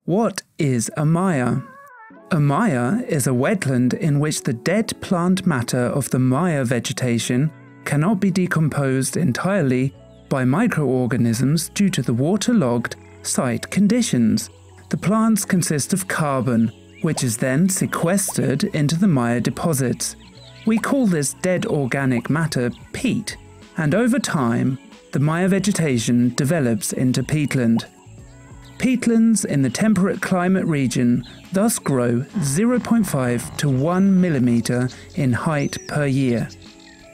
What is a mire? A mire is a wetland in which the dead plant matter of the mire vegetation cannot be decomposed entirely by microorganisms due to the waterlogged site conditions. The plants consist of carbon, which is then sequestered into the mire deposits. We call this dead organic matter peat, and over time, the mire vegetation develops into peatland. Peatlands in the temperate climate region thus grow 0.5 to 1 millimeter in height per year.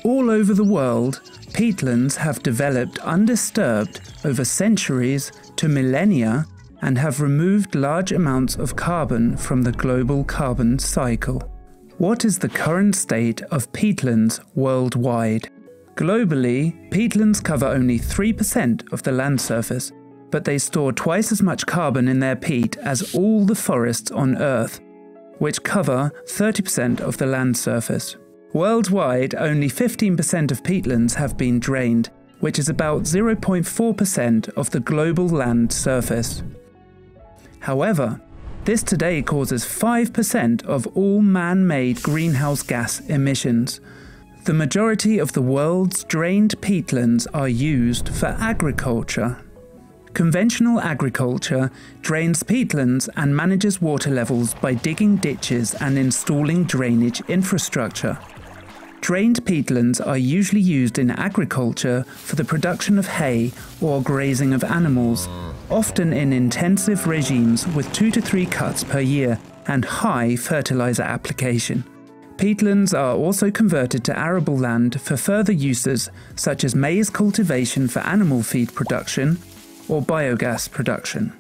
All over the world, peatlands have developed undisturbed over centuries to millennia and have removed large amounts of carbon from the global carbon cycle. What is the current state of peatlands worldwide? Globally, peatlands cover only 3% of the land surface, but they store twice as much carbon in their peat as all the forests on Earth, which cover 30% of the land surface. Worldwide, only 15% of peatlands have been drained, which is about 0.4% of the global land surface. However, this today causes 5% of all man-made greenhouse gas emissions. The majority of the world's drained peatlands are used for agriculture. Conventional agriculture drains peatlands and manages water levels by digging ditches and installing drainage infrastructure. Drained peatlands are usually used in agriculture for the production of hay or grazing of animals, often in intensive regimes with 2 to 3 cuts per year and high fertilizer application. Peatlands are also converted to arable land for further uses such as maize cultivation for animal feed production or biogas production.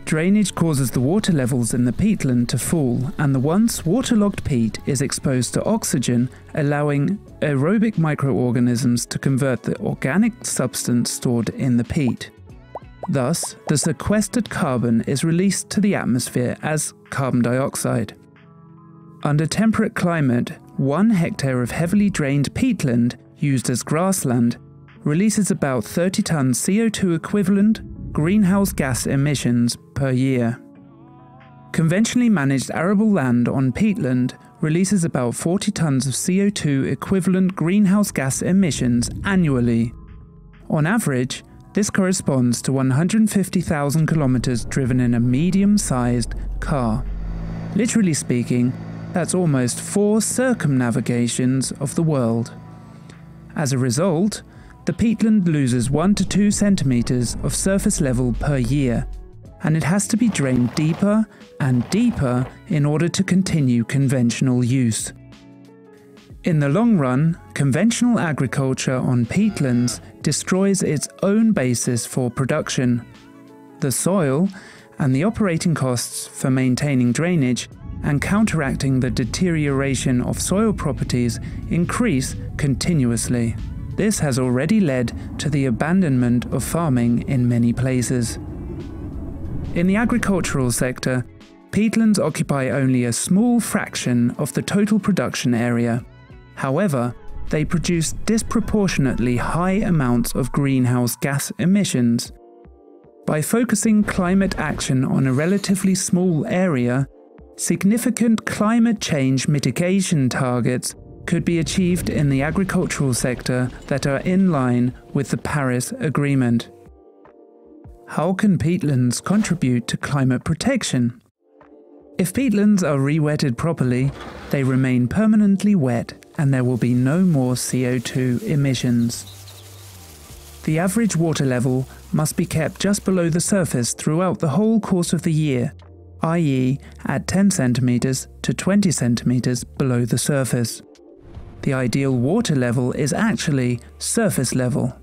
Drainage causes the water levels in the peatland to fall, and the once waterlogged peat is exposed to oxygen, allowing aerobic microorganisms to convert the organic substance stored in the peat. Thus, the sequestered carbon is released to the atmosphere as carbon dioxide. Under temperate climate, 1 hectare of heavily drained peatland used as grassland releases about 30 tons CO2 equivalent greenhouse gas emissions per year. Conventionally managed arable land on peatland releases about 40 tons of CO2 equivalent greenhouse gas emissions annually. On average, this corresponds to 150,000 kilometers driven in a medium-sized car. Literally speaking, that's almost 4 circumnavigations of the world. As a result, the peatland loses 1 to 2 centimeters of surface level per year, and it has to be drained deeper and deeper in order to continue conventional use. In the long run, conventional agriculture on peatlands destroys its own basis for production. The soil and the operating costs for maintaining drainage and counteracting the deterioration of soil properties increase continuously. This has already led to the abandonment of farming in many places. In the agricultural sector, peatlands occupy only a small fraction of the total production area. However, they produce disproportionately high amounts of greenhouse gas emissions. By focusing climate action on a relatively small area, significant climate change mitigation targets could be achieved in the agricultural sector that are in line with the Paris Agreement. How can peatlands contribute to climate protection? If peatlands are re-wetted properly, they remain permanently wet and there will be no more CO2 emissions. The average water level must be kept just below the surface throughout the whole course of the year, i.e. at 10 centimeters to 20 centimeters below the surface. The ideal water level is actually surface level.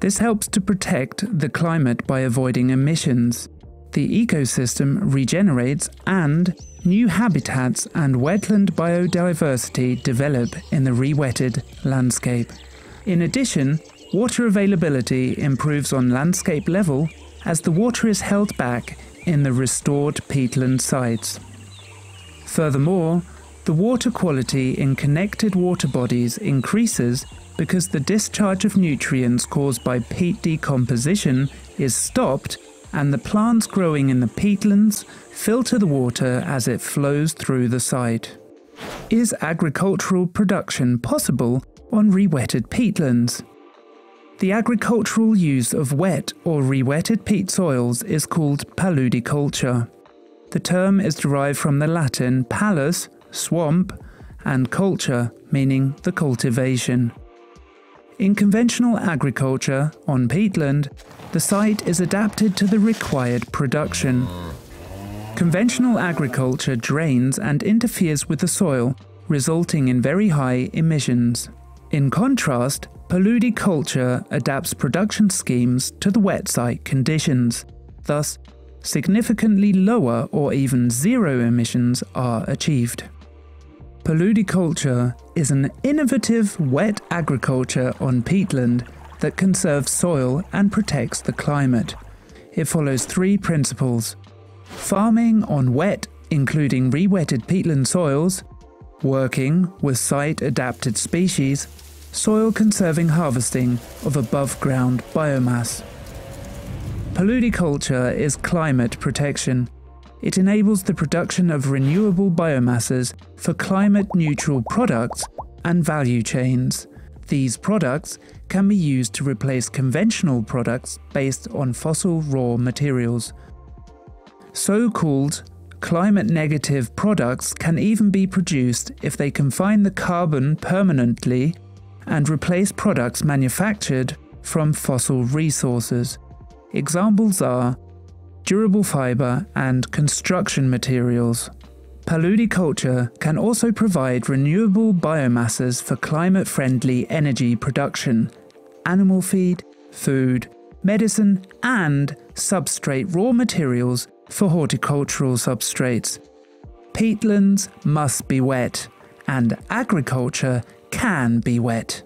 This helps to protect the climate by avoiding emissions. The ecosystem regenerates and new habitats and wetland biodiversity develop in the re-wetted landscape. In addition, water availability improves on landscape level as the water is held back in the restored peatland sites. Furthermore, the water quality in connected water bodies increases because the discharge of nutrients caused by peat decomposition is stopped and the plants growing in the peatlands filter the water as it flows through the site. Is agricultural production possible on re-wetted peatlands? The agricultural use of wet or re-wetted peat soils is called paludiculture. The term is derived from the Latin palus, swamp, and culture, meaning the cultivation. In conventional agriculture on peatland, the site is adapted to the required production. Conventional agriculture drains and interferes with the soil, resulting in very high emissions. In contrast, paludiculture adapts production schemes to the wet site conditions. Thus, significantly lower or even zero emissions are achieved. Paludiculture is an innovative wet agriculture on peatland that conserves soil and protects the climate. It follows three principles: farming on wet, including re-wetted peatland soils, working with site-adapted species, soil-conserving harvesting of above-ground biomass. Paludiculture is climate protection. It enables the production of renewable biomasses for climate-neutral products and value chains. These products can be used to replace conventional products based on fossil raw materials. So-called climate-negative products can even be produced if they confine the carbon permanently and replace products manufactured from fossil resources. Examples are durable fiber and construction materials. Paludiculture can also provide renewable biomasses for climate-friendly energy production, animal feed, food, medicine, and substrate raw materials for horticultural substrates. Peatlands must be wet, and agriculture can be wet.